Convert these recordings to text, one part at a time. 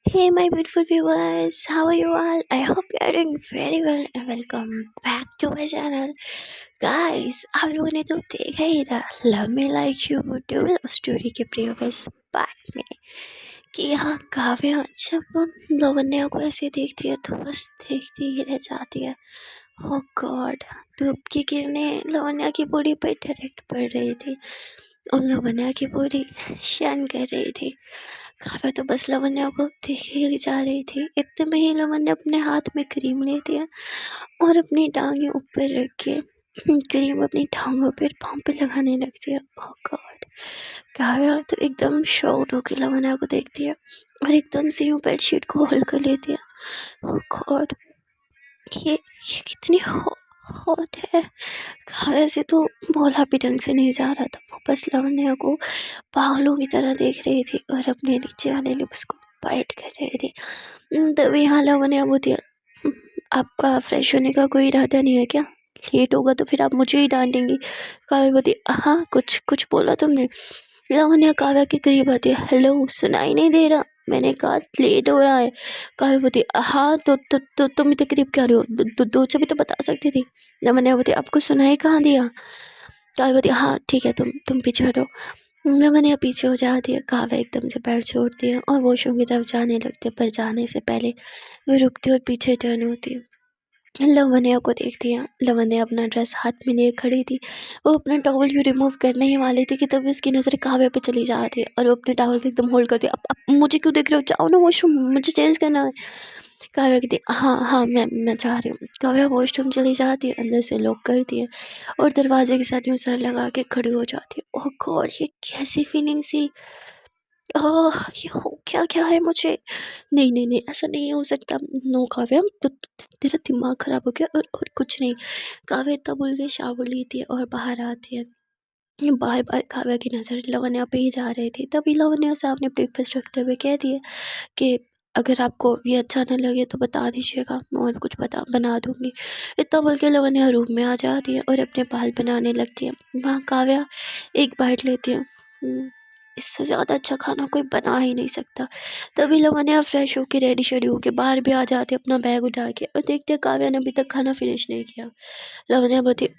Hey, my beautiful viewers, how are you all? I hope you are doing very well and welcome back to my channel. Guys, आप लोगों ने तो देखा ही था love me like you do love story के previous part में कि यहाँ काव्या जब लवन्या को ऐसे देखती है तो बस देखती ही रह जाती है। ओ गॉड, धूप की किरणें लवन्या की बॉडी पर डायरेक्ट पड़ रही थी और लवन्या की बॉडी शाइन कर रही थी। काव्या तो बस लवन्या को देखे ही जा रही थी। इतने में ही लवन्या अपने हाथ में क्रीम लेती है और अपनी टांगें ऊपर रख के क्रीम अपनी टांगों पर पाँव पे लगाने लगती है। ओह गॉड, काव्या तो एकदम शॉक्ड होकर लवन्या को देखती है और एकदम से यूं बेडशीट को होल्ड कर लेती है। ओह गॉड, ये कितनी हॉट है। काव्या से तो बोला भी ढंग से नहीं जा रहा था। वो बस लवन्या को पागलों की तरह देख रही थी और अपने नीचे वाले लिप्स को बाइट कर रही थी। तभी यहाँ लवन्या बोलती है, आपका फ्रेश होने का कोई इरादा नहीं है क्या? लेट होगा तो फिर आप मुझे ही डांटेंगी। काव्या बोलती, हाँ कुछ कुछ बोला तुमने? लवन्या काव्या के करीब आती है, हेलो सुनाई नहीं दे रहा? मैंने कहा लेट हो रहा है। काव्या बोलती, हाँ तो तुम इतने करीब क्या रहे हो? दूर से भी तो बता सकती थी। लवन्या बोलती, आपको सुनाई कहाँ दिया? काव्या बोलती, हाँ ठीक है, तुम पीछे हटो। लवन्या पीछे हो जाती है। काव्या एकदम से पैर छोड़ती है और वॉशरूम की तरफ जाने लगती है, पर जाने से पहले वो रुकती है और पीछे टर्न होती है। लवन्या को देखती है। लवन्या अपना ड्रेस हाथ में लिए खड़ी थी। वो अपना टॉवल भी रिमूव करने ही वाली थी कि तभी उसकी नज़र काव्या पे चली जाती है और वो अपने टॉवल को एकदम होल्ड करती है। अब मुझे क्यों देख रहे हो? जाओ ना वॉशरूम, मुझे चेंज करना है। काव्या कहती है, हाँ हाँ मैं जा रही हूँ। काव्या वॉशरूम चली जाती है, अंदर से लॉक करती है और दरवाजे के साथ यूँ सर लगा के खड़ी हो जाती है। ओह गॉड, ये कैसी फीलिंग सी। ये हो क्या क्या है मुझे? नहीं नहीं नहीं, ऐसा नहीं हो सकता। नो काव्या, तेरा दिमाग खराब हो गया और कुछ नहीं। काव्या इतना बोल के शावर लेती है और बाहर आती है। बार बार काव्या की नज़र लवन्या पे ही जा रही थी। तभी लवन्या सामने ब्रेकफास्ट रखते हुए कहती है कि अगर आपको ये अच्छा न लगे तो बता दीजिएगा, मैं और कुछ बना दूंगी। इतना बोल के लवन्या रूम में आ जाती है और अपने बाल बनाने लगती है। वहाँ काव्या एक बाइट लेती है। इससे ज़्यादा अच्छा खाना कोई बना ही नहीं सकता। तभी लवन्या फ्रेश होके रेडी शेडी होके बाहर भी आ जाती है अपना बैग उठा के और देखते हैं काव्या ने अभी तक खाना फिनिश नहीं किया। लवन्या बोलती,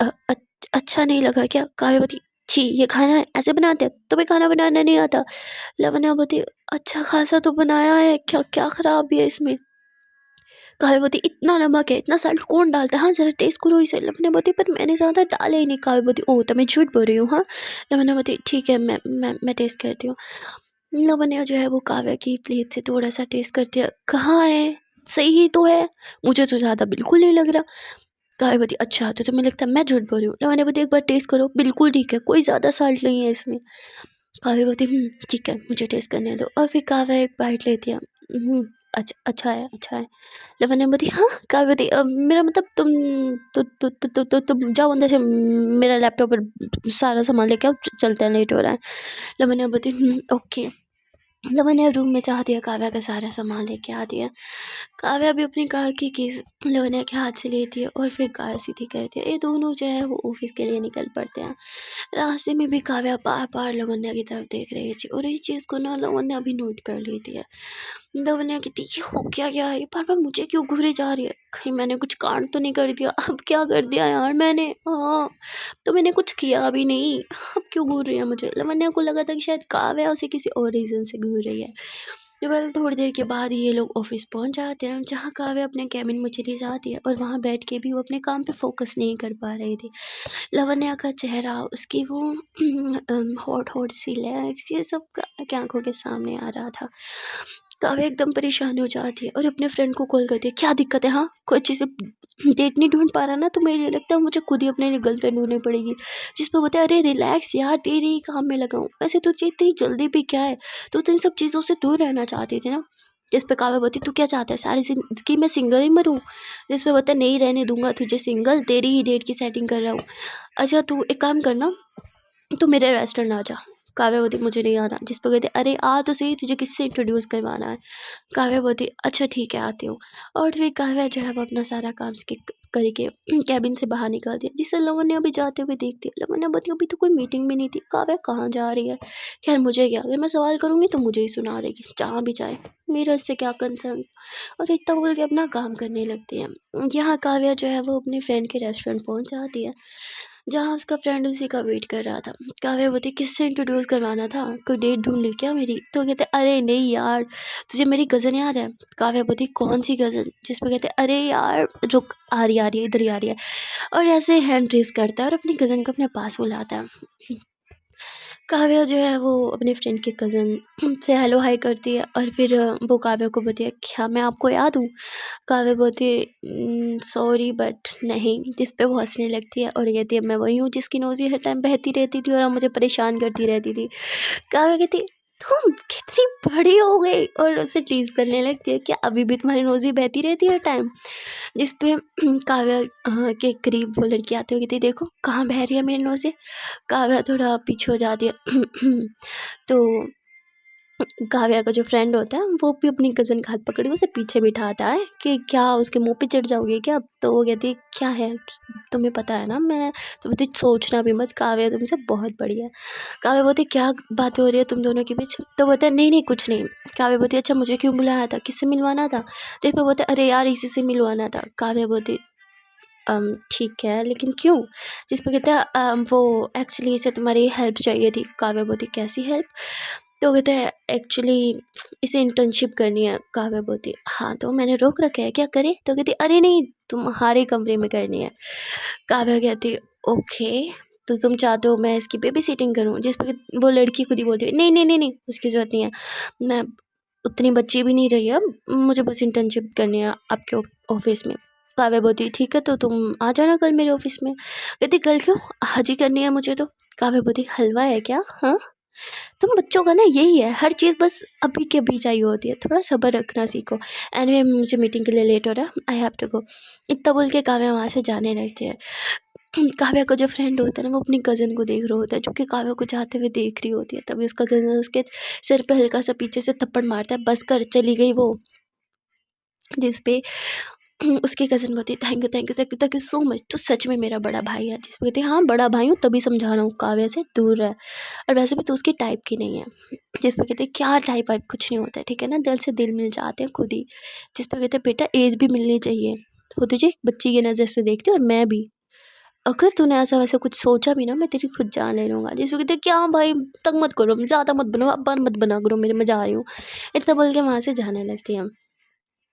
अच्छा नहीं लगा क्या? काव्या बोलती, छी ये खाना ऐसे बनाते हैं? तुम्हें खाना बनाना नहीं आता? लवन्या बोलती, अच्छा खासा तो बनाया है, क्या क्या खराब है इसमें? काव्या बोलती, इतना नमक है, इतना सॉल्ट कौन डालता है? हाँ जरा टेस्ट करो इसे। लवन्या बोलती, पर मैंने ज़्यादा डाला ही नहीं। काव्या बोलती, ओह तो मैं झूठ बोल रही हूँ हाँ? लवन्या बोलती, ठीक है मैं टेस्ट करती हूँ। लवन्या जो है वो काव्या की प्लेट से थोड़ा सा टेस्ट करती है। कहाँ है, सही ही तो है, मुझे तो ज़्यादा बिल्कुल नहीं लग रहा। काव्या बोलती, अच्छा तो तुम्हें लगता है मैं झूठ बोल रही हूँ? लवन्या बोलती, एक बार टेस्ट करो, बिल्कुल ठीक है, कोई ज़्यादा सॉल्ट नहीं है इसमें। काव्या बोलती, ठीक है मुझे टेस्ट करने दो। और फिर काव्या एक बाइट लेती है। अच्छा है अच्छा है। लवन्या बोलती, हाँ? काव्या बोलती, मेरा मतलब तुम जाओ अंदर से, मेरा लैपटॉप पर सारा सामान लेके आओ, चलते हैं, लेट हो रहा है। लवन्या बोलती, ओके। लवन्या रूम में जाती है, काव्या का सारा सामान लेके आती है। काव्या भी अपनी कार की कीज लवन्या के हाथ से लेती है और फिर कार सीधी करती है। ये दोनों जो है वो ऑफिस के लिए निकल पड़ते हैं। रास्ते में भी काव्या बार बार लवन्या की तरफ देख रही थी और इस चीज़ को ना लवन्या भी नोट कर लेती है। लवन्या कहती, ये हो क्या गया? ये बार बार मुझे क्यों घूरे जा रही है? कहीं मैंने कुछ कांड तो नहीं कर दिया? अब क्या कर दिया यार मैंने? हाँ तो मैंने कुछ किया भी नहीं, अब क्यों घूर रही है मुझे? लवन्या को लगा था कि शायद काव्या उसे किसी और रीज़न से घूर रही है। वेल थोड़ी देर के बाद ये लोग ऑफिस पहुंच जाते हैं, जहाँ काव्या अपने कैबिन में चली जाती है और वहाँ बैठ के भी वो अपने काम पे फोकस नहीं कर पा रही थी। लवन्या का चेहरा, उसकी वो हॉट हॉट सी लेग्स, ये सब की आंखों के सामने आ रहा था। काव्या एकदम परेशान हो जाती है और अपने फ्रेंड को कॉल करती है, क्या दिक्कत है? हाँ कोई अच्छी से डेट नहीं ढूंढ पा रहा ना? तो मुझे ये लगता है मुझे खुद ही अपने लिए गर्लफ्रेंड ढूंढनी पड़ेगी। जिस पर बोलते हैं, अरे रिलैक्स यार, तेरे ही काम में लगा हूँ। वैसे तुझे इतनी जल्दी भी क्या है? तो इन सब चीज़ों से दूर रहना चाहती थी ना? जिस पे काव्या बोलती, तू क्या चाहता है सारी जिंदगी मैं सिंगल ही मरूं? जिस पे बोलता है, नहीं रहने दूंगा तुझे सिंगल, तेरी ही डेट की सेटिंग कर रहा हूँ। अच्छा तू एक काम करना, तू मेरे रेस्टोरेंट आ जा, काव्या बोलती मुझे नहीं आना। जिस पर कहते अरे आ तो सही, तुझे किससे इंट्रोड्यूस करवाना है। काव्या बोलती अच्छा ठीक है आती हूँ। और फिर काव्या जो है वो अपना सारा काम स्किप करके कैबिन से बाहर निकल दिया, जिससे लवन्या भी जाते हुए देखती है। लवन्या बोलती अभी तो कोई मीटिंग भी नहीं थी, काव्या कहाँ जा रही है। खैर मुझे क्या, अगर मैं सवाल करूँगी तो मुझे ही सुना देगी, जहाँ भी जाए मेरा इससे क्या कंसर्न। और इतना बोल के अपना काम करने लगती है। यहाँ काव्या जो है वो अपने फ्रेंड के रेस्टोरेंट पहुँच जाती है, जहाँ उसका फ्रेंड उसी का वेट कर रहा था। काव्या बोलती किससे इंट्रोड्यूस करवाना था, कोई डेट ढूंढ ली क्या मेरी। तो कहते अरे नहीं यार, तुझे मेरी कज़न याद है। काव्या बोलती कौन सी कज़न। जिस पर कहते अरे यार रुक, आ रही है इधर ही आ रही है। और ऐसे हैंड रेस करता है और अपनी कज़न को अपने पास बुलाता है। काव्या जो है वो अपने फ्रेंड के कज़न से हेलो हाय करती है, और फिर वो काव्या को बोलती है क्या मैं आपको याद हूँ। काव्या बोलती है सॉरी बट नहीं। जिस पे वो हंसने लगती है और कहती है मैं वही हूँ जिसकी नोज़ी हर टाइम बहती रहती थी और आप मुझे परेशान करती रहती थी। काव्या कहती तुम कितनी बड़ी हो गई, और उसे टीज करने लगती है क्या अभी भी तुम्हारी नोज़ी बहती रहती है हर टाइम। जिस पे काव्या के करीब वो लड़की आती हुई कहती देखो कहाँ बह रही है मेरी नोज़ें। काव्या थोड़ा पीछे हो जाती है तो काव्या का जो फ्रेंड होता है वो भी अपनी कज़न का हाथ पकड़ के उसे पीछे बिठाता है कि क्या उसके मुंह पे चढ़ जाओगे क्या। तो वो कहती है क्या है, तुम्हें पता है ना मैं। तो बोलती सोचना भी मत, काव्या तुमसे बहुत बड़ी है। काव्या बोलती क्या बात हो रही है तुम दोनों के बीच। तो बोलता है नहीं नहीं कुछ नहीं। काव्या बोलती अच्छा मुझे क्यों बुलाया था, किससे मिलवाना था। तो इसमें बोलते अरे यार इसी से मिलवाना था। काव्या बोलती ठीक है लेकिन क्यों। जिस पे कहते हैं वो एक्चुअली इसे तुम्हारी हेल्प चाहिए थी। काव्या बोलती कैसी हेल्प। तो कहते हैं एक्चुअली इसे इंटर्नशिप करनी है। काव्या बोलती हाँ तो मैंने रोक रखा है क्या करे। तो कहती अरे नहीं तुम्हारे कमरे में करनी है। काव्या कहती ओके तो तुम चाहते हो मैं इसकी बेबी सीटिंग करूँ। जिस पर वो लड़की खुद ही बोलती है नहीं नहीं नहीं नहीं उसकी ज़रूरत नहीं है, मैं उतनी बच्ची भी नहीं रही अब, मुझे बस इंटर्नशिप करनी है आपके ऑफिस में। काव्या बोलती ठीक है तो तुम आ जाना कल मेरे ऑफिस में। कहती कल क्यों, आज ही करनी है मुझे तो। काव्या बोलती हलवा है क्या। हाँ तुम बच्चों का ना यही है, हर चीज़ बस अभी के अभी चाहिए होती है, थोड़ा सब्र रखना सीखो। एनीवे मुझे मीटिंग के लिए लेट हो रहा है, आई हैव टू गो। इतना बोल के काव्या वहाँ से जाने लगती है। काव्या का जो फ्रेंड होता है ना वो अपनी कज़न को देख रहा होता है, जो कि काव्या को जाते हुए देख रही होती है। तभी उसका कज़न उसके सिर पे हल्का सा पीछे से थप्पड़ मारता है, बस कर चली गई वो। जिस पे उसकी कज़न बोलती है thank you thank you thank you thank you so much, तू सच में मेरा बड़ा भाई है। जिस पे कहती है हाँ बड़ा भाई हूँ तभी समझा रहा हूँ काव्या से दूर रह, और वैसे भी तो उसकी टाइप की नहीं है। जिस पे कहते हैं क्या टाइप वाइप कुछ नहीं होता है, ठीक है ना, दिल से दिल मिल जाते हैं खुद ही। जिस पे कहते हैं बेटा एज भी मिलनी चाहिए, वो तुझे एक बच्ची की नज़र से देखती है और मैं भी, अगर तूने ऐसा वैसा कुछ सोचा भी ना मैं तेरी खुद जान ले लूँगा। जिसको कहते हैं क्या भाई तंग मत करो, ज़्यादा मत बनो, अब्बा मत बना करो मेरे, मैं जा रही हूँ। इतना बोल के वहाँ से जाने लगती है।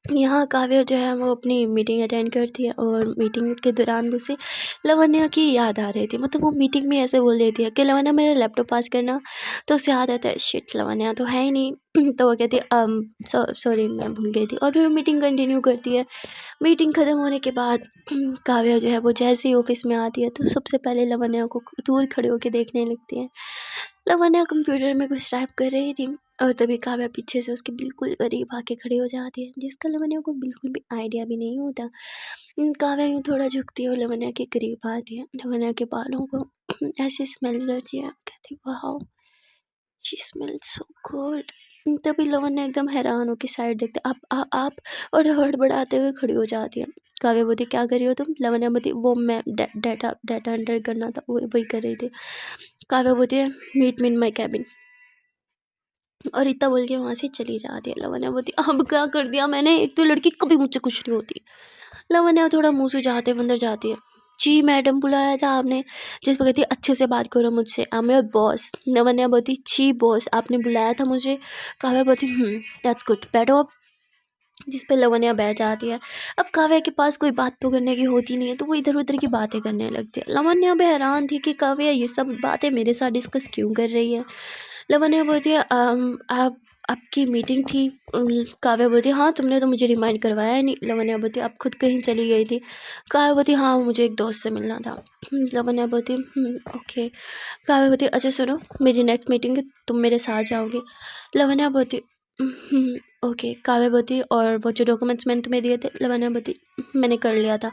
यहाँ काव्या जो है वो अपनी मीटिंग अटेंड करती है, और मीटिंग के दौरान उसे लवन्या की याद आ रही थी। मतलब वो मीटिंग में ऐसे बोल देती है कि लवन्या मेरा लैपटॉप पास करना। तो उसे याद आता है शिट लवन्या तो है ही नहीं। तो वो कहती है सॉरी मैं भूल गई थी, और फिर वो मीटिंग कंटिन्यू करती है। मीटिंग ख़त्म होने के बाद काव्या जो है वो जैसे ही ऑफिस में आती है तो सबसे पहले लवन्या को दूर खड़े होकर देखने लगती है। लवन्या कंप्यूटर में कुछ टाइप कर रही थी, और तभी काव्या पीछे से उसके बिल्कुल करीब आके खड़ी हो जाती है, जिसका लवन्या को बिल्कुल भी आइडिया भी नहीं होता। काव्या यूँ थोड़ा झुकती है और लवन्या के करीब आती है, लवन्या के बालों को ऐसे स्मेल करती है, कहती वाह शी स्मेल सो गुड। तभी लवन्या एकदम हैरान होकर साइड देखते आप और हड़बड़ाते हुए खड़ी हो जाती है। काव्या बोलती क्या कर रही हो तुम। लवन्या बोलती वो मैं डाटा डाटा एंटर करना था वही कर रही थी। काव्या बोलती है meet me in my cabin, और इतना बोल के वहाँ से चली जाती है। लवन्या बोलती अब क्या कर दिया मैंने, एक तो लड़की कभी मुझसे कुछ नहीं होती। लवन्या थोड़ा मुंह सुझाते हुए अंदर जाती है। जी मैडम बुलाया था आपने। जिस पर कहती है अच्छे से बात करो मुझसे, I am your boss. Lavanya बोलती जी बॉस आपने बुलाया था मुझे। काव्या बोलती दैट्स गुड बैठो अब। जिस पे लवन्या बैठ जाती है। अब काव्या के पास कोई बात तो करने की होती नहीं है, तो वो इधर उधर की बातें करने लगती है। लवन्या भी हैरान थी कि काव्या ये सब बातें मेरे साथ डिस्कस क्यों कर रही है। लवन्या बोलती है आप आपकी मीटिंग थी। काव्या बोलती है हाँ तुमने तो मुझे रिमाइंड करवाया नहीं। लवन्या बोलती है आप खुद कहीं चली गई थी। काव्या बोलती हाँ मुझे एक दोस्त से मिलना था। लवन्या बोलती ओके। काव्या बोलती अच्छा सुनो मेरी नेक्स्ट मीटिंग है तुम मेरे साथ जाओगे। लवन्या बोलती ओके काव्यवती, और वो जो डॉक्यूमेंट्स मैंने तुम्हें दिए थे लवन्यावती, मैंने कर लिया था।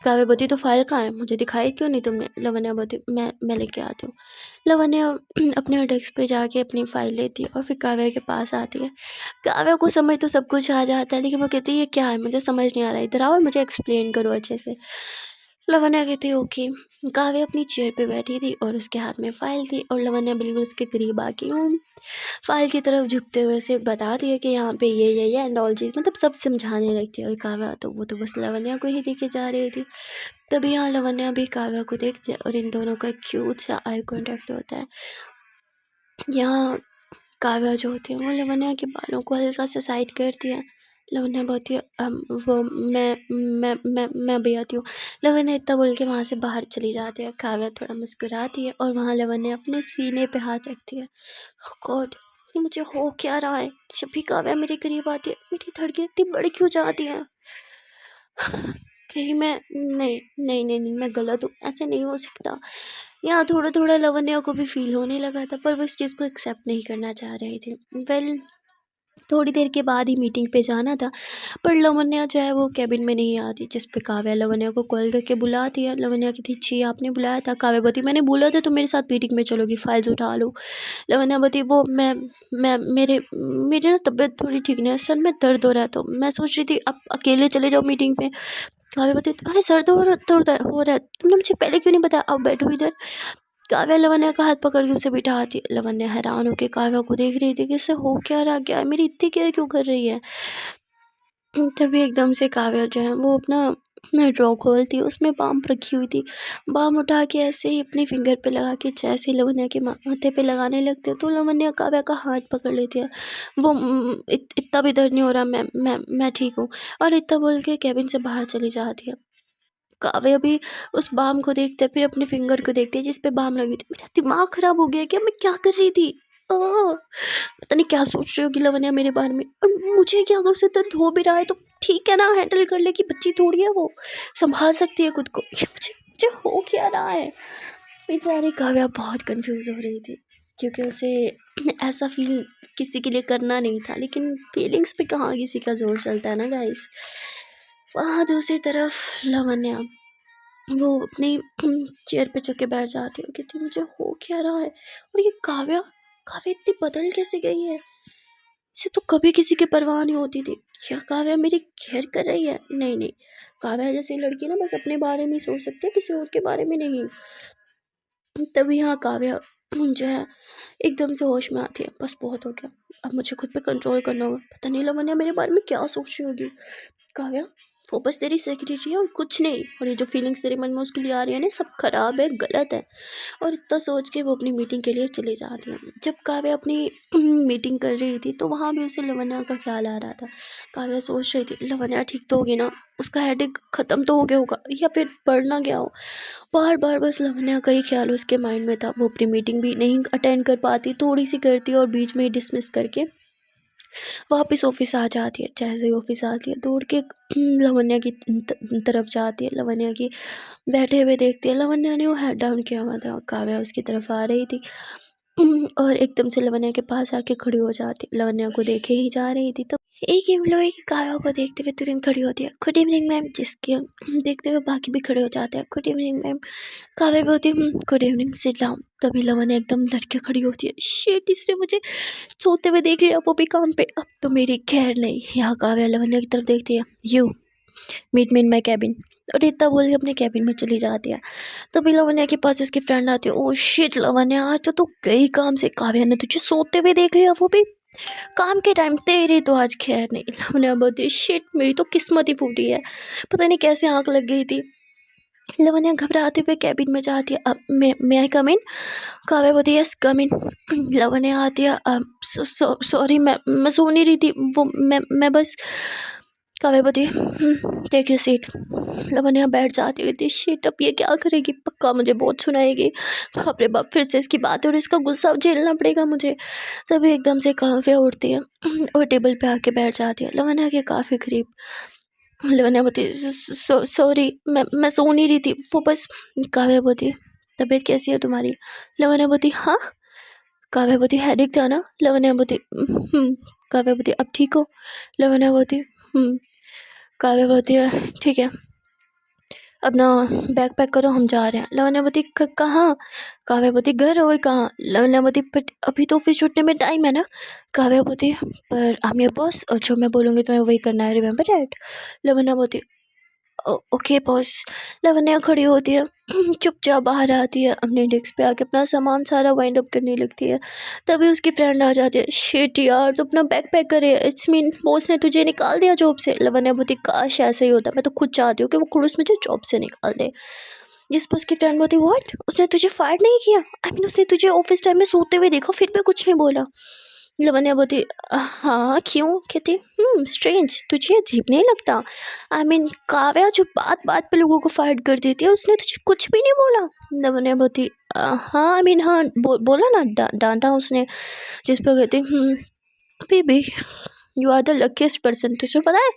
काव्यवती तो फाइल कहाँ है, मुझे दिखाई क्यों नहीं तुमने? लवन्यावती मैं लेके आती हूँ। लवन्या अपने डेस्क पे जाके अपनी फाइल लेती है और फिर काव्या के पास आती है। काव्या को समझ तो सब कुछ आ जाता है, लेकिन वो कहती है ये क्या है, मुझे समझ नहीं आ रहा, इधर आओ और मुझे एक्सप्लेन करो अच्छे से। लवन्या कहती है ओके। काव्या अपनी चेयर पे बैठी थी और उसके हाथ में फाइल थी, और लवन्या बिल्कुल उसके करीब आके फाइल की तरफ झुकते हुए से बताती है कि यहाँ पे ये एंड ऑल चीज़, मतलब सब समझाने लगती है। और काव्या तो वो तो बस लवन्या को ही देखे जा रही थी। तभी यहाँ लवन्या भी काव्या को देखती है और इन दोनों का क्यूट सा आई कांटेक्ट होता है। यहाँ काव्या जो होती है वो लवन्या के बालों को हल्का सा साइड करती है। लवन्या बोलती है वो मैं अभी आती हूँ। लवन्या इतना बोल के वहाँ से बाहर चली जाती है। काव्या थोड़ा मुस्कुराती है और वहाँ लवन्या अपने सीने पे हाथ रखती है। गॉड, ये मुझे हो क्या रहा है? जब भी काव्या मेरे करीब आती है मेरी धड़कन इतनी बढ़ क्यों जाती है? कहीं मैं नहीं मैं गलत हूँ, ऐसे नहीं हो सकता। यहाँ थोड़ा थोड़ा लवन्या को भी फील होने लगा था, पर वो इस चीज़ को एक्सेप्ट नहीं करना चाह रही थी। वेल, थोड़ी देर के बाद ही मीटिंग पे जाना था, पर लवन्या जो है वो कैबिन में नहीं आती, जिस पे काव्या लवन्या को कॉल करके बुलाती है। लवन्या कहती छी आपने बुलाया था? काव्या बोती मैंने बोला था तुम मेरे साथ मीटिंग में चलोगी, फाइल्स उठा लो। लवन्या बोती वो मैं मेरी ना तबीयत थोड़ी ठीक नहीं है, सर में दर्द हो रहा है, तो मैं सोच रही थी आप अकेले चले जाओ मीटिंग पे। काव्या बोती अरे सर हो रहा है, तुमने मुझे पहले क्यों नहीं बताया, अब बैठो इधर। काव्या लवन्या का हाथ पकड़ के उसे बिठाती। लवन्या हैरान होकर काव्या को देख रही थी कि इससे हो क्या रहा, क्या है, मेरी इतनी केयर क्यों कर रही है। तभी एकदम से काव्या जो है वो अपना ड्रॉ खोलती है, उसमें बाम रखी हुई थी। बाम उठा के ऐसे ही अपने फिंगर पे लगा के जैसे ही लवन्या के माथे पे लगाने लगते हैं, तो लवन्या काव्या का हाथ पकड़ लेती है। वो इतना भी दर्द नहीं हो रहा, मैं ठीक हूँ, और इतना बोल के कैबिन से बाहर चली जाती है। काव्या भी उस बाम को देखते फिर अपने फिंगर को देखते जिस पे बाम लगी थी। मेरा दिमाग खराब हो गया क्या, मैं क्या कर रही थी? ओह! पता नहीं क्या सोच रही होगी लवन्या मेरे बारे में, और मुझे क्या, अगर उसे दर्द हो भी रहा है तो ठीक है ना, हैंडल कर लेगी, बच्ची थोड़ी है वो, संभाल सकती है खुद को। ये मुझे मुझे हो क्या रहा है? बेचारी काव्या बहुत कंफ्यूज हो रही थी, क्योंकि उसे ऐसा फील किसी के लिए करना नहीं था, लेकिन फीलिंग्स पे कहाँ किसी का जोर चलता है ना गाइस। वहाँ दूसरी तरफ लवन्या वो अपनी चेयर पे चढ़ के बैठ जाती है, कहती मुझे हो क्या रहा है। और ये काव्या काव्या इतनी बदल कैसे गई है, इसे तो कभी किसी की परवाह नहीं होती थी। क्या काव्या मेरी केयर कर रही है? नहीं, काव्या जैसी लड़की ना बस अपने बारे में ही सोच सकती है, किसी और के बारे में नहीं। तभी यहाँ काव्या जो है एकदम से होश में आती है, बस बहुत हो गया, अब मुझे खुद पे कंट्रोल करना होगा। पता नहीं लवन्या मेरे बारे में क्या सोच रही होगी। काव्या वो बस तेरी सेक्रेटरी है और कुछ नहीं, और ये जो फीलिंग्स तेरे मन में उसके लिए आ रही है ना, सब खराब है, गलत है। और इतना सोच के वो अपनी मीटिंग के लिए चली जाती है। जब काव्या अपनी मीटिंग कर रही थी तो वहाँ भी उसे लवन्या का ख्याल आ रहा था। काव्या सोच रही थी लवन्या ठीक तो होगी ना, उसका हेडेक ख़त्म तो हो गया होगा, या फिर बढ़ ना गया हो। बार बार बस लवन्या का ही ख्याल उसके माइंड में था। वो अपनी मीटिंग भी नहीं अटेंड कर पाती, थोड़ी सी करती और बीच में ही डिसमिस करके वापस ऑफिस आ जाती है। जैसे ही ऑफिस आती है दौड़ के लवन्या की तरफ जाती है, लवन्या की बैठे हुए देखती है। लवन्या ने वो हेड डाउन किया हुआ था, काव्या उसकी तरफ आ रही थी और एकदम से लवन्या के पास आके खड़ी हो जाती है। लवन्या को देखे ही जा रही थी तो एक एम्प्लॉय की काव्या को देखते हुए तुरंत खड़ी होती है। गुड इवनिंग मैम, जिसके देखते हुए बाकी भी खड़े हो जाते हैं। Good evening ma'am. काव्या भी होती है गुड इवनिंग, सिट डाउन। तभी लवन्या एकदम लड़के खड़ी होती है। शिट, इसने मुझे सोते हुए देख लिया, वो भी काम पे, अब तो मेरी खैर नहीं। यहाँ काव्या लवन्या की तरफ देखती है, you meet me in my cabin, और इतना बोल के अपने कैबिन में चली जाती है। तभी लवन्या के पास उसकी फ्रेंड आती है। ओ शिट लवन्या, आज तो तू गई काम से, काव्या ने तुझे सोते हुए देख लिया, वो भी काम के टाइम। तेरी तो आज खैर नहीं। लवन्या बोलती शिट, मेरी तो किस्मत ही फूटी है, पता नहीं कैसे आँख लग गई थी। लवन्या घबराते हुए कैबिन में जाती है। अब मे आई कम इन? काव्या बोलती यस कम इन। लवन्या आती है। सॉरी मैं सो नहीं रही थी, वो मैं बस। काव्या बोलती टेक योर सीट। लवन्या बैठ जाती थी। शिट, अब ये क्या करेगी, पक्का मुझे बहुत सुनाएगी, बाप रे बाप, फिर से इसकी बात है और इसका गुस्सा झेलना पड़ेगा मुझे। तभी एकदम से काव्या उठती है और टेबल पे आके बैठ जाती है लवन्या के काफ़ी करीब। लवन्या बोलती सॉरी मैं सो नहीं रही थी, वो बस। काव्या बोलती तबीयत कैसी है तुम्हारी? लवन्या बोलती हाँ। काव्या बोलती हेडेक था ना? लवन्या बोलती काव्या बोलती अब ठीक हो? लवन्या बोलती काव्या बोलती है ठीक है, अपना बैग पैक करो हम जा रहे हैं। लवन्या बोलती कहाँ? काव्या बोलती घर और कहाँ? लवन्या बोलती बट अभी तो ऑफिस छूटने में टाइम है ना। काव्या बोलती पर आई एम योर बॉस और जो मैं बोलूँगी तुम्हें वही करना है, रिमेंबर दैट। लवन्या बोलती ओके बॉस। लवन्या खड़ी होती है चुपचाप बाहर आती है, अपने डेस्क पे आके अपना सामान सारा वाइंड अप करने लगती है। तभी उसकी फ्रेंड आ जाती है, शिट यार तो अपना बैग पैक करे, इट्स मीन बॉस ने तुझे निकाल दिया जॉब से। लवन्या बोलती काश ऐसा ही होता, मैं तो खुद चाहती हूँ कि वो खुद मुझे जॉब से निकाल दे। जिस पर उसकी फ्रेंड बोलती व्हाट, उसने तुझे फायर नहीं किया? आई मीन उसने तुझे ऑफिस टाइम में सोते हुए देखा फिर भी कुछ नहीं बोला। लवन्या बोलती हाँ क्यों? कहती स्ट्रेंज, तुझे अजीब नहीं लगता? आई मीन काव्या जो बात बात पे लोगों को फाइट कर देती है, उसने तुझे कुछ भी नहीं बोला? लवन्या बोलती हाँ आई मीन हाँ बोला ना, डांटा उसने। जिस पर कहती baby you are the luckiest person. तुझे पता है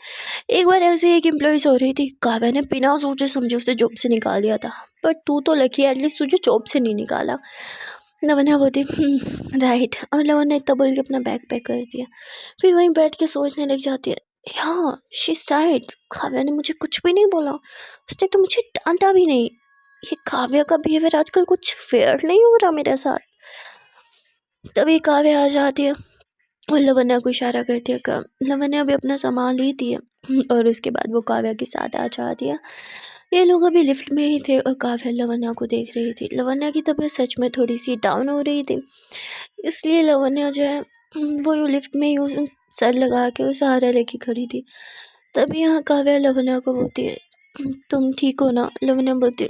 एक बार ऐसे एक एम्प्लॉइज हो रही थी, काव्या ने बिना सोचे समझे उसे जॉब से निकाल दिया था, बट तू तो लकी है, एटलीस्ट तुझे जॉब से नहीं निकाला। लवन्या बोलती राइट, और लवन्या इतना बोल के अपना बैग पैक कर दिया। फिर वहीं बैठ के सोचने लग जाती है हाँ शी इज राइट, काव्या ने मुझे कुछ भी नहीं बोला, उसने तो मुझे डांटा भी नहीं। ये काव्या का बिहेवियर आजकल कुछ फेयर नहीं हो रहा मेरे साथ। तभी काव्या आ जाती है और लवन्या को इशारा करती है का लवन्या भी अपना सामान लेती है और उसके बाद वो काव्या के साथ आ जाती है। ये लोग अभी लिफ्ट में ही थे और काव्या लवन्या को देख रही थी। लवन्या की तबीयत सच में थोड़ी सी डाउन हो रही थी, इसलिए लवन्या जो है वो लिफ्ट में ही उस सर लगा के उस सहारा लेके खड़ी थी। तभी यहाँ काव्या लवन्या को बोलती है तुम ठीक हो ना? लवन्या बोलती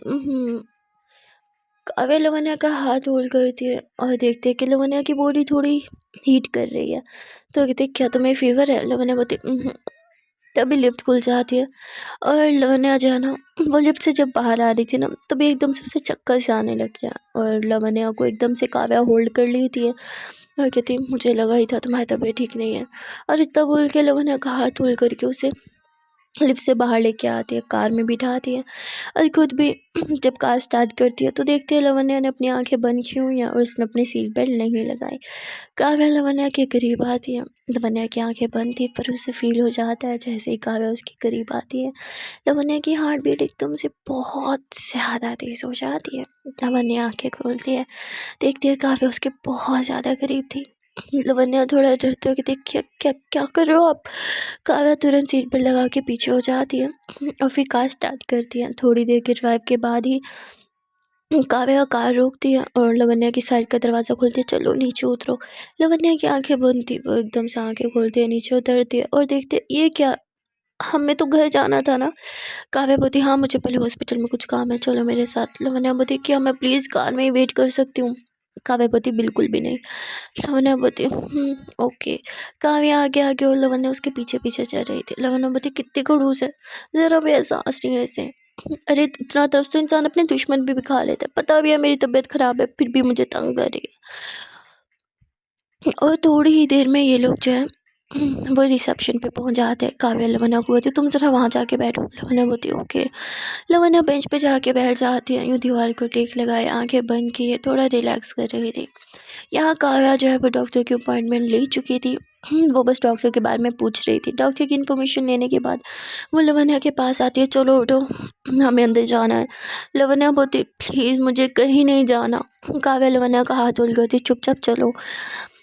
काव्या लवन्या का हाथ होल्ड करती है और देखते हैं कि लवन्या की बॉडी थोड़ी हीट कर रही है। तो कहते क्या तुम्हें फीवर है? लवन्या बोलती तभी लिफ्ट खुल जाती है और लवन्या जो है ना वो लिफ्ट से जब बाहर आ रही थी ना, तभी एकदम से उसे चक्कर से आने लग गया और लवन्या को एकदम से काव्या होल्ड कर ली थी और कहती मुझे लगा ही था तुम्हारी तबीयत ठीक नहीं है। और इतना बोल के लवन्या का हाथ होल्ड करके उसे लिफ्ट से बाहर लेके आती है, कार में बिठाती है और खुद भी जब कार स्टार्ट करती है तो देखते हैं लवन्या ने अपनी आंखें बंद की हुई हैं और उसने अपनी सीट बेल्ट नहीं लगाई। काव्या लवन्या के करीब आती है, लवन्या की आंखें बंद थी पर उसे फील हो जाता है जैसे ही काव्या उसके करीब आती है, लवन्या की हार्ट बीट एकदम से बहुत ज़्यादा तेज़ हो जाती है। लवन्या आंखें खोलती है, देखती है काव्या उसके बहुत ज़्यादा करीब थी। लवन्या थोड़ा डरते हुए देख क्या क्या क्या कर रहे हो आप? काव्या तुरंत सीट बेल्ट लगा के पीछे हो जाती है और फिर कार स्टार्ट करती है। थोड़ी देर के ड्राइव के बाद ही काव्या कार रोकती है और लवन्या की साइड का दरवाज़ा खोलती है, चलो नीचे उतरो। लवन्या की आंखें बंद थी, वो एकदम से आंखें खोलती है, नीचे उतरती है और देखते हैं ये क्या, हमें तो घर जाना था ना। काव्या बोलती हाँ मुझे पहले हॉस्पिटल में कुछ काम है, चलो मेरे साथ। लवन्या बोलती क्या मैं प्लीज़ कार में ही वेट कर सकती हूँ? काव्या बोलती बिल्कुल भी नहीं। लवन्या बोलती ओके। काव्या आगे आगे और लवन्या उसके पीछे पीछे चल रही थी। लवन्या बोलती कितनी खड़ूस है, ज़रा भी एहसास नहीं है इसे। अरे इतना तरस तो इंसान अपने दुश्मन भी खा लेता है, पता भी है मेरी तबीयत ख़राब है फिर भी मुझे तंग कर रही है। और थोड़ी ही देर में ये लोग जो है वो रिसेप्शन पे पहुंच जाते हैं। काव्या लवन्या को बोलती तुम ज़रा वहाँ जाके बैठो। लवन्या बोलती ओके। लवन्या बेंच पे जाके बैठ जाती है, यूँ दीवार को टेक लगाए, आंखें बंद किए, थोड़ा रिलैक्स कर रही थी। यहाँ काव्या जो है वो डॉक्टर की अपॉइंटमेंट ले चुकी थी। वो बस डॉक्टर के बारे में पूछ रही थी। डॉक्टर की इन्फॉर्मेशन लेने के बाद वो लवन्या के पास आती है, चलो उठो हमें अंदर जाना है। लवन्या बोलती प्लीज़ मुझे कहीं नहीं जाना। काव्या लवन्या का हाथ होल्ड करती चुपचाप चलो।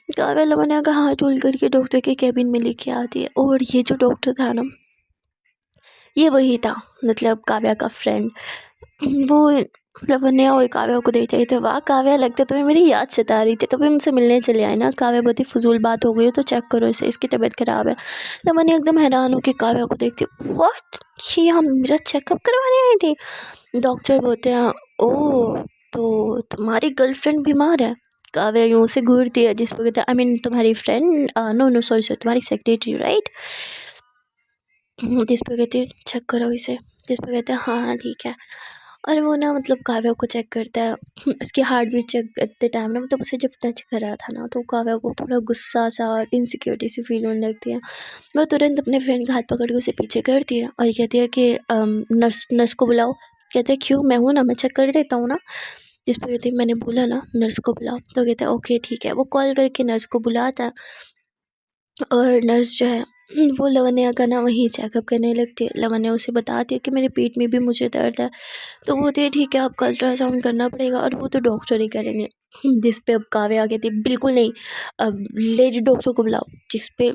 काव्या लवन्या का हाथ होल्ड करके डॉक्टर के केबिन में लेके आती है और ये जो डॉक्टर था ना ये वही था, मतलब काव्या का फ्रेंड। वो लवन्या और काव्या को देख रहे थे, वाह काव्या लगता तुम्हें मेरी याद सता रही थी, तभी मुझसे मिलने चले आए ना। काव्या बहुत ही फजूल बात हो गई हो तो चेक करो इसे, इसकी तबीयत ख़राब है। लवन्या एकदम हैरान हो कि काव्या को देखती व्हाट, ये हम मेरा चेकअप करवाने आए थे? डॉक्टर बोलते हैं ओह तो तुम्हारी गर्लफ्रेंड बीमार है? काव्या यूँ से घूरती है, जिस पर कहते हैं आई मीन तुम्हारी friend, no no sorry sorry तुम्हारी सेक्रेटरी राइट। जिस पर कहती है चेक करो इसे, जिस पर कहते हैं हाँ हाँ ठीक है। और वो ना मतलब काव्या को चेक करता है, उसकी हार्ट बीट चेक करते टाइम ना, मतलब उसे जब टच करा था ना तो काव्या को थोड़ा गुस्सा सा और इनसिक्योरिटी सी फील होने लगती है। वो तुरंत अपने फ्रेंड का हाथ पकड़ के उसे पीछे करती है और कहती है कि नर्स नर्स को बुलाओ। कहते हैं क्यों, मैं हूँ ना, मैं चेक कर देता हूँ ना। जिस पर कहती है मैंने बोला ना नर्स को बुलाओ। तो कहता है ओके ठीक है। वो कॉल करके नर्स को बुलाता है और नर्स जो है वो लवन्या का ना वहीं चेकअप करने लगती है। लवन्या उसे बताती है कि मेरे पेट में भी मुझे दर्द है। तो वो बोलती है ठीक है, आपका अल्ट्रासाउंड करना पड़ेगा और वो तो डॉक्टर ही करेंगे। जिस पे अब काव्या आ गई थी, बिल्कुल नहीं, अब लेडी डॉक्टर को बुलाओ। जिस पे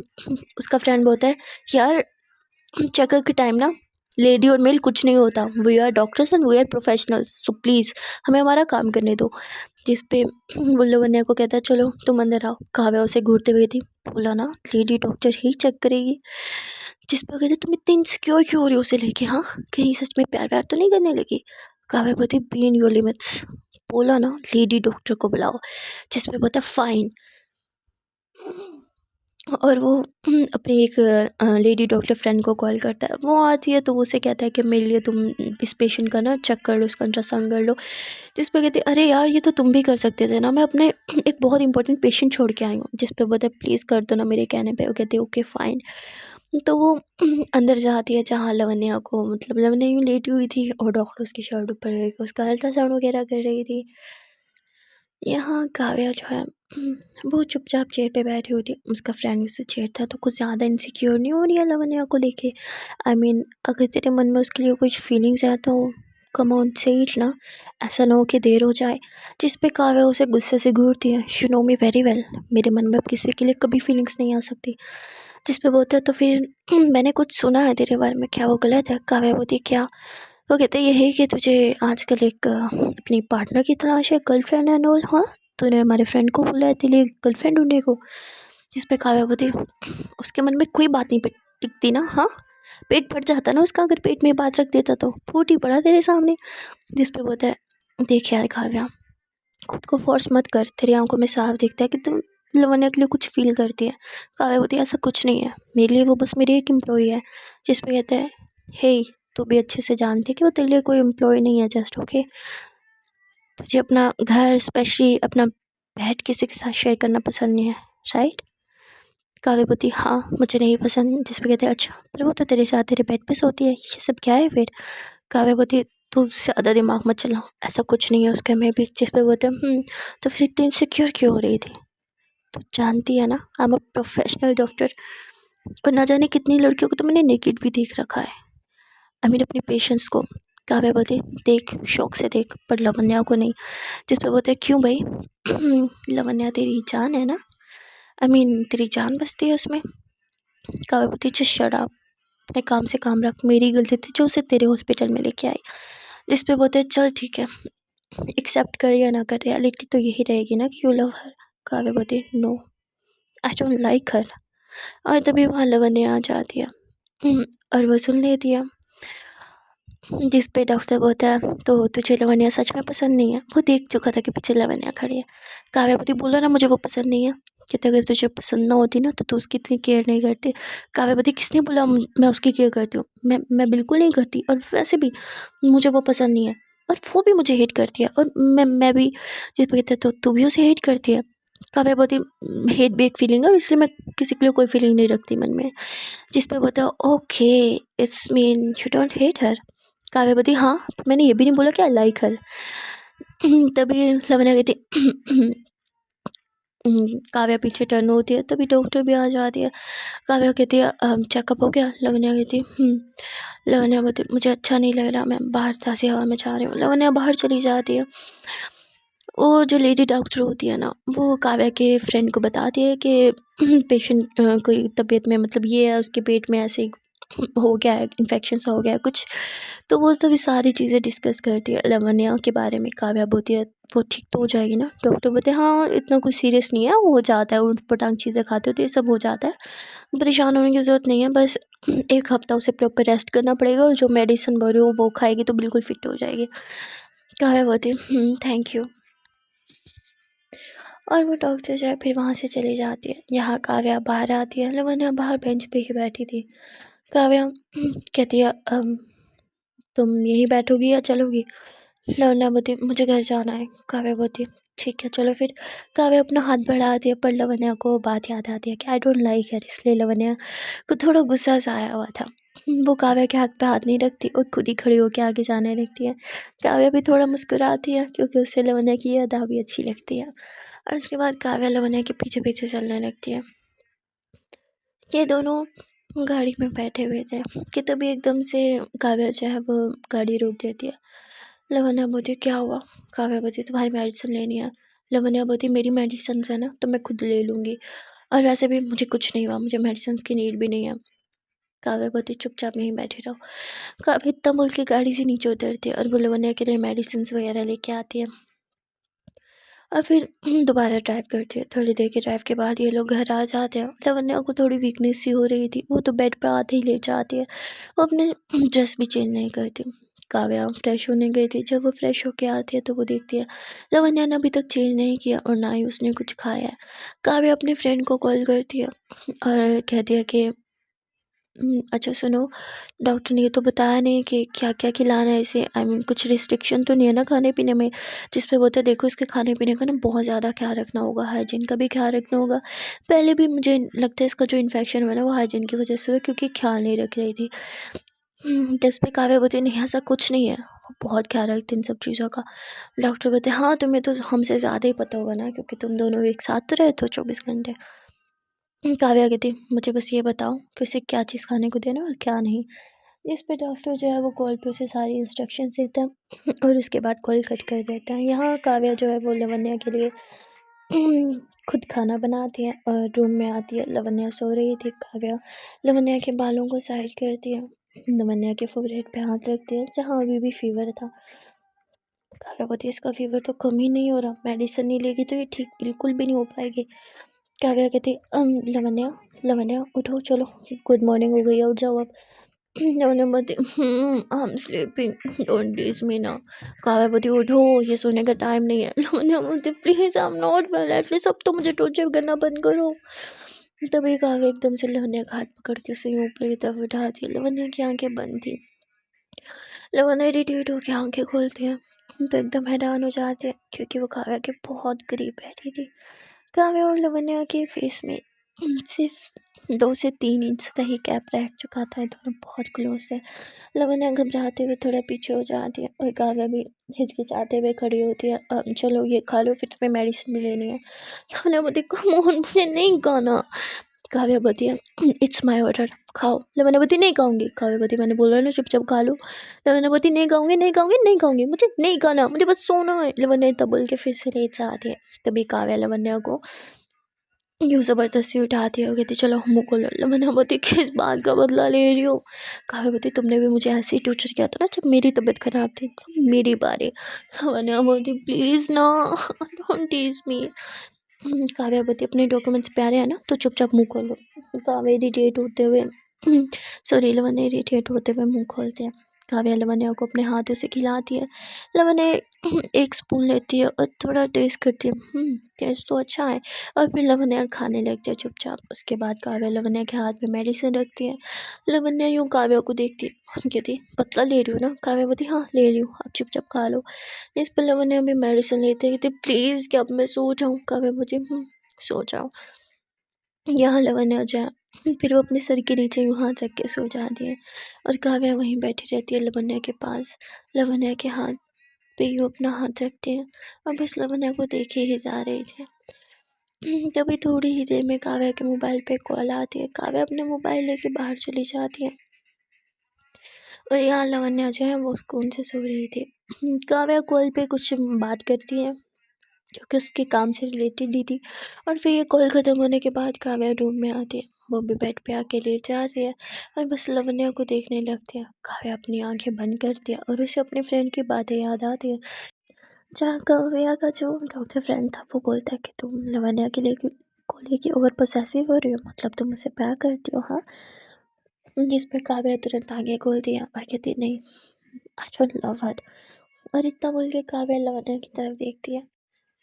उसका फ्रेंड बोलता है यार, चेकअप के टाइम ना लेडी और मेल कुछ नहीं होता, we are doctors and we are professionals, so please हमें हमारा काम करने दो। जिस पे वो लवन्या को कहता है चलो तुम अंदर आओ। काव्या उसे घूरते हुए थी, बोला ना लेडी डॉक्टर ही चेक करेगी। जिस पर कहते तुम इतनी इनसिक्योर क्यों हो रही हो उसे लेके, हाँ कहीं सच में प्यार व्यार तो नहीं करने लगी। काव्या बोलती बी इन योर लिमिट्स, बोला ना लेडी डॉक्टर को बुलाओ। जिस पे बोलता फाइन। और वो अपनी एक लेडी डॉक्टर फ्रेंड को कॉल करता है। वो आती है तो वो उसे कहता है कि मेरे लिए तुम इस पेशेंट का ना चेक कर लो, उसका अल्ट्रासाउंड कर लो। जिस पे कहती है अरे यार ये तो तुम भी कर सकते थे ना, मैं अपने एक बहुत इंपॉर्टेंट पेशेंट छोड़ के आई हूँ। जिस पे बोलता है प्लीज़ कर दो ना मेरे कहने पे। वो कहती है ओके फ़ाइन। तो वो अंदर जाती है जहाँ लवन्या को, मतलब लवन्या यूँ लेटी हुई थी और डॉक्टर उसकी शर्ट ऊपर करके उसका अल्ट्रासाउंड वगैरह कर रही थी। यहाँ काव्या जो है वो चुपचाप चेयर पे बैठी हुई थी। उसका फ्रेंड उससे छेड़ता तो कुछ ज़्यादा इनसिक्योर नहीं हो रही है लवन्या को लेके? आई मीन अगर तेरे मन में उसके लिए कुछ फीलिंग्स है तो कम ऑन से इट ना, ऐसा ना हो कि देर हो जाए। जिस पे काव्या उसे गुस्से से घूरती है, you know me very well, मेरे मन में अब किसी के लिए कभी फीलिंग्स नहीं आ सकती। जिस पे बोलते हैं तो फिर मैंने कुछ सुना है तेरे बारे में, क्या वो गलत है? काव्या बोलती है क्या? वो कहते यही कि तुझे आजकल एक अपनी पार्टनर की तलाश है, गर्लफ्रेंड एंड ऑल। हाँ, तूने हमारे फ्रेंड को बोला है तेरे लिए गर्लफ्रेंड ढूंढने को। जिस पे काव्या बोलती उसके मन में कोई बात नहीं टिकती ना, हाँ पेट फट जाता ना उसका अगर पेट में बात रख देता तो, फूट ही पड़ा तेरे सामने। जिस पे बोलता है देख यार काव्या, खुद को फोर्स मत कर, तेरी आंखों में साफ दिखता है कि तुम लवन्या के लिए कुछ फील करती है। काव्या बोलती है ऐसा कुछ नहीं है, मेरे लिए वो बस मेरी एक एम्प्लॉई है। जिस पे कहते हैं हे, तू भी अच्छे से जानती है कि वो तेरे लिए कोई एम्प्लॉय नहीं है, जस्ट ओके। तुझे अपना घर, स्पेशली अपना बेड किसी के साथ शेयर करना पसंद नहीं है, राइट? काव्या बोलती हाँ मुझे नहीं पसंद। जिस पे कहते हैं अच्छा, पर वो तो तेरे साथ तेरे बेड पे सोती है, ये सब क्या है फिर? काव्या बोलती तू ज़्यादा दिमाग मत चला, ऐसा कुछ नहीं है उसके में भी। जिस पे बोलते तो फिर इतनी इनसिक्योर क्यों हो रही थी? तू जानती है ना I am a professional doctor, और ना जाने कितनी लड़कियों को तो मैंने नेकेड भी देख रखा है, आई मीन अपने पेशेंट्स को। काव्या बोलती देख शौक से देख, पर लवन्या को नहीं। जिस पे बोलते क्यों भाई? लवन्या तेरी जान है ना, आई मीन तेरी जान बसती है उसमें। काव्या बोलती जस्ट शट अप, अपने काम से काम रख, मेरी गलती थी जो उसे तेरे हॉस्पिटल में लेके आई। जिस पे बोलते चल ठीक है, एक्सेप्ट कर या ना कर, रियलिटी तो यही रहेगी ना कि यू लव हर। काव्या बोलती no, I don't like her. और तभी वहाँ लवन्या आ जाती है और वो सुन लेती है। जिस पे डॉक्टर बोलता है तो तुझे लवन्या सच में पसंद नहीं है? वो देख चुका था कि पीछे लवन्या खड़ी है। काव्या बोलती बोला ना मुझे वो पसंद नहीं है। कहते अगर तुझे पसंद ना होती ना तो तू उसकी इतनी केयर नहीं करती। काव्या बोलती किसने बोला मैं उसकी केयर करती हूँ? मैं बिल्कुल नहीं करती, और वैसे भी मुझे वो पसंद नहीं है, और वो भी मुझे हेट करती है, और मैं भी। जिस पे कहते तो तू भी उसे हेट करती है। काव्या बोलती हेट भी एक फीलिंग है, और इसलिए मैं किसी के लिए कोई फीलिंग नहीं रखती मन में। जिस पे बोलता okay, it's mean you don't hate her. Kavya बोलती हाँ, मैंने ये भी नहीं बोला कि आई लाइक हर। तभी लवन्या कहती काव्या पीछे टर्न होती है, तभी डॉक्टर भी आ जाती है। काव्या कहती है चेकअप हो गया? लवन्या कहती लवन्या बोलती मुझे अच्छा नहीं लग रहा, मैं बाहर ताज़ी हवा में जा रही हूँ। लवन्या बाहर चली जाती है। वो जो लेडी डॉक्टर होती है ना, वो काव्या के फ्रेंड को बताती है कि पेशेंट कोई तबीयत में, मतलब ये है उसके पेट में ऐसे हो गया है, इन्फेक्शन सा हो गया है कुछ। तो वो सभी सारी चीज़ें डिस्कस करती है लवन्या के बारे में। काव्या बोलती है वो ठीक तो हो जाएगी ना? डॉक्टर बोलते हैं हाँ इतना कुछ सीरियस नहीं है, वो हो जाता है, ऊट पटांग चीज़ें खाते हो तो ये सब हो जाता है, परेशान होने की ज़रूरत नहीं है। बस एक हफ्ता उसे प्रॉपर रेस्ट करना पड़ेगा, और जो मेडिसिन बोल रही हो वो खाएगी तो बिल्कुल फिट हो जाएगी। काव्या बोलती थैंक यू। और वो डॉक्टर जो है फिर वहाँ से चली जाती है। यहाँ काव्या बाहर आती है, लवन्या बाहर बेंच पे ही बैठी थी। काव्या कहती है तुम यहीं बैठोगी या चलोगी? लवन्या बोलती मुझे घर जाना है। काव्या बोलती ठीक है चलो फिर। काव्या अपना हाथ बढ़ाती है, पर लवन्या को बात याद आती है कि आई डोंट लाइक हर, इसलिए लवन्या को थोड़ा गुस्सा सा आया हुआ था। वो काव्या के हाथ पे हाथ नहीं रखती और खुद ही खड़ी होकर आगे जाने लगती है। काव्या भी थोड़ा मुस्कुराती है क्योंकि उससे लवन्या की ये अदा भी अच्छी लगती है। और उसके बाद काव्या लवन्या के पीछे पीछे चलने लगती है। ये दोनों गाड़ी में बैठे हुए थे कि तभी एकदम से काव्या जो है वो गाड़ी रोक देती है। लवन्या बोलती है क्या हुआ? काव्या बोलती है तुम्हारी मेडिसिन लेनी है। लवन्या बोलती है मेरी मेडिसिन है ना तो मैं खुद ले लूँगी, और वैसे भी मुझे कुछ नहीं हुआ, मुझे मेडिसिन की नीड भी नहीं है। काव्या बोलती चुपचाप यहीं बैठे रहो। काव्या इतना बोल के गाड़ी से नीचे उतरती है और वो लवन्या के लिए मेडिसिन वगैरह लेके आती है और फिर दोबारा ड्राइव करती है। थोड़ी देर के ड्राइव के बाद ये लोग घर आ जाते हैं। लवन्या को थोड़ी वीकनेस सी हो रही थी, वो तो बेड पे आते ही ले जाती है। वो अपने ड्रेस भी चेंज नहीं करती। काव्या फ्रेश होने गई थी। जब वो फ्रेश होके आती है तो वो देखती है लवन्या ने अभी तक चेंज नहीं किया और ना ही उसने कुछ खाया है। काव्या अपने फ्रेंड को कॉल करती है और कहती है कि अच्छा सुनो, डॉक्टर ने ये तो बताया नहीं कि क्या-क्या खिलाना है इसे, आई मीन कुछ रिस्ट्रिक्शन तो नहीं है ना खाने-पीने में? जिस पे बोलते हैं देखो इसके खाने-पीने का ना बहुत ज़्यादा ख़्याल रखना होगा, हाइजीन का भी ख़्याल रखना होगा। पहले भी मुझे लगता है इसका जो इन्फेक्शन हुआ ना वो हाइजीन की वज़ह से हुआ, क्योंकि ख़्याल नहीं रख रही थी। जिस पे काव्या बोलती है नहीं ऐसा कुछ नहीं है, वो बहुत ख़्याल रखती है इन सब चीज़ों का। डॉक्टर बोलते हैं हाँ, तुम्हें तो हमसे ज़्यादा ही पता होगा ना, क्योंकि तुम दोनों एक साथ तो रहते हो 24 घंटे। काव्या कहती मुझे बस ये बताओ कि उसे क्या चीज़ खाने को देना है और क्या नहीं। इस पे डॉक्टर जो है वो कॉल पे उसे सारी इंस्ट्रक्शंस देता है और उसके बाद कॉल कट कर देता है। यहाँ काव्या जो है वो लवन्या के लिए खुद खाना बनाती है और रूम में आती है। लवन्या सो रही थी। काव्या लवन्या के बालों को साइड करती है, लवन्या के फोरहेड पे हाथ रखती है जहाँ अभी भी फीवर था। काव्या बोलती है इसका फीवर तो कम ही नहीं हो रहा, मेडिसिन नहीं लेगी तो ये ठीक बिल्कुल भी नहीं हो पाएगी। काव्या कहती लवन्या लवन्या उठो, चलो गुड मॉर्निंग हो गई है, उठ जाओ अब। लवन्या बोलती I am sleeping don't tease me ना। काव्या बोलती उठो, ये सोने का टाइम नहीं है। लवन्या बोलती please I am not well, at least अब तो मुझे टॉर्चर करना बंद करो। तभी काव्या एकदम से लवन्या का हाथ पकड़ के उसे ऊपर की तरफ उठाती है। लवन्या की आंखें बंद थी। लवन्या इरिटेट होकर आंखें खोलती है तो एकदम हैरान हो जाते हैं, क्योंकि वो काव्या के बहुत करीब बैठी थी। काव्या और लवन्या के फेस में सिर्फ 2 से 3 इंच का ही गैप रह चुका था। दोनों बहुत क्लोज थे। लवन्या घबराते हुए थोड़ा पीछे हो जाती है और काव्या भी हिचकिचाते हुए खड़ी होती है। चलो ये खा लो, फिर तुम्हें मेडिसिन भी लेनी है। लवन्या बोलती कम ऑन, मुझे नहीं खाना। काव्या बोलती है इट्स माय ऑर्डर, खाओ। लवन्या बोलती नहीं खाऊंगी। काव्या बोलती मैंने बोला ना चुपचाप खा लो। लवन्या बोलती नहीं खाऊंगी नहीं खाऊंगी नहीं खाऊंगी, मुझे नहीं खाना, मुझे बस सोना है। लवन्या तब बोल के फिर से लेट जाती है। तभी काव्या लवन्या को यूँ ज़बरदस्ती उठाती है और कहती चलो मुँह खोलो। लवन्या बोलती किस बात का बदला ले रही हो? काव्या बोलती तुमने भी मुझे ऐसे ही टॉर्चर किया था ना जब मेरी तबीयत खराब थी, तो मेरी बारी। लवन्या बोलती प्लीज़ ना, डोंट टीज मी। काव्या बोलती अपने डॉक्यूमेंट्स प्यारे हैं ना तो चुपचाप मुँह खोलो। काव्या इरिटेट होते हुए सॉरी लवन्या इरिटेट होते हुए मुँह खोलते हैं। काव्या लवन्या को अपने हाथों से खिलाती है। लवन्या एक स्पून लेती है और थोड़ा टेस्ट करती है, टेस्ट तो अच्छा है, और फिर लवन्या खाने लगती है चुपचाप। उसके बाद काव्या लवन्या के हाथ में मेडिसिन रखती है। लवन्या यूँ काव्या को देखती है, कहती पतला ले रही हो ना? काव्या बोलती हाँ ले रही हूँ, आप चुपचाप खा लो। इस पर लवन्या भी मेडिसिन लेती है, कहती प्लीज़ क्या अब मैं सो जाऊँ? काव्या बोलती सो जाओ। यहाँ लवन्या जाए फिर वो अपने सर के नीचे यूँ हाथ रख के सो जाती है और काव्या वहीं बैठी रहती है लवन्या के पास। लवन्या के हाथ पे यूँ अपना हाथ रखते हैं और बस लवन्या को देखे ही जा रहे थे। तभी थोड़ी ही देर में काव्या के मोबाइल पे कॉल आती है। काव्या अपना मोबाइल लेके बाहर चली जाती है और यहाँ लवन्या जो है वो सुकून से सो रही थी। काव्या कॉल पे कुछ बात करती है जो कि उसके काम से रिलेटेड ही थी, और फिर ये कॉल ख़त्म होने के बाद काव्या रूम में आती है। वो भी बेड पे आके लेट जाती है और बस लवन्या को देखने लगती है। काव्या अपनी आंखें बंद करती है और उसे अपने फ्रेंड की बातें याद आती है, जहाँ काव्या का जो डॉक्टर फ्रेंड था वो बोलता है कि तुम लवन्या के लिए को लेके ओवर पोसेसिव हो रही हो, मतलब तुम उसे प्यार करती हो हाँ। जिस पर काव्या तुरंत आगे खोलती है और कहती नहीं आई डोंट लव हर। और इतना बोल के काव्या लवन्या की तरफ देखती है।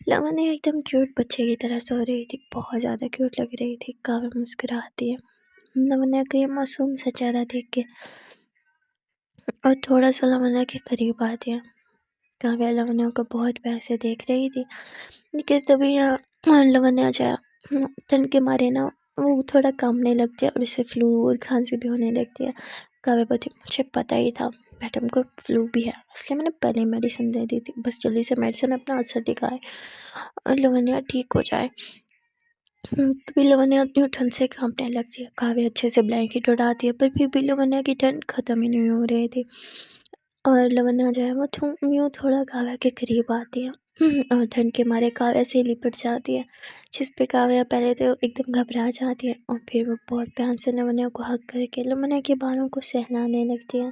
लवन्या एकदम क्यूट बच्चे की तरह सो रही थी, बहुत ज़्यादा क्यूट लग रही थी। काव्या मुस्कुराती है लवन्या का ये मासूम सा चेहरा देख के और थोड़ा सा लवन्या के करीब आती है। काव्या लवन्या को बहुत प्यार से देख रही थी, लेकिन तभी यहाँ लवन्या जो ठंड के मारे ना वो थोड़ा कांपने लगती है और उसे फ्लू और खांसी भी होने लगती है। काव्या बोलती मुझे पता ही था मैडम को फ्लू भी है, इसलिए मैंने पहले ही मेडिसिन दे दी थी, बस जल्दी से मेडिसिन अपना असर दिखाए और लवन्या ठीक हो जाए। लवन्या यूँ ठंड से काँपने लगती है। काव्या अच्छे से ब्लैंकेट उड़ाती है पर फिर भी लवन्या की ठंड ख़त्म ही नहीं हो रही थी। और लवन्या जो है वो यूँ थोड़ा काव्या के करीब आती है और ठंड के मारे काव्या से लिपट जाती है, जिस पे काव्या पहले तो एकदम घबरा जाती है और फिर वो बहुत प्यार से लवन्या को हग करके लवन्या के बालों को सहलाने लगती है।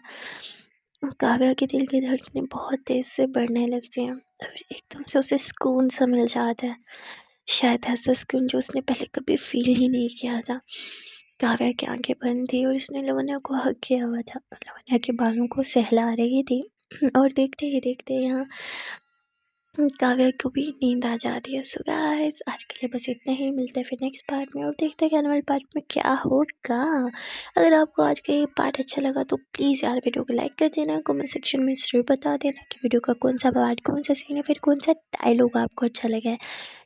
काव्या के दिल की धड़कनें बहुत तेज़ से बढ़ने लगती हैं और एकदम से उसे सुकून सा मिल जाता है। शायद ऐसा सुकून जो उसने पहले कभी फ़ील ही नहीं किया था। काव्या की आँखें बंद थी और उसने लवन्या को हग किया हुआ था। लवन्या के बालों को सहला रही थी और देखते ही देखते यहाँ काव्या को भी नींद आ जाती है। सो गाइस आज के लिए बस इतना ही, मिलते हैं फिर नेक्स्ट पार्ट में और देखते हैं कि आने वाले पार्ट में क्या होगा। अगर आपको आज का ये पार्ट अच्छा लगा तो प्लीज़ यार वीडियो को लाइक कर देना, कमेंट सेक्शन में ज़रूर बता देना कि वीडियो का कौन सा पार्ट, कौन सा सीन या फिर कौन सा डायलॉग आपको अच्छा लगा है।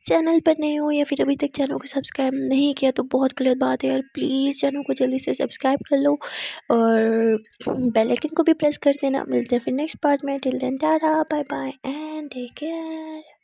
चैनल पर नए हो या फिर अभी तक चैनल को सब्सक्राइब नहीं किया तो बहुत गलत बात है यार, प्लीज़ चैनल को जल्दी से सब्सक्राइब कर लो और बेल आइकन को भी प्रेस कर देना। मिलते हैं फिर नेक्स्ट पार्ट में, till then tata bye bye and take care.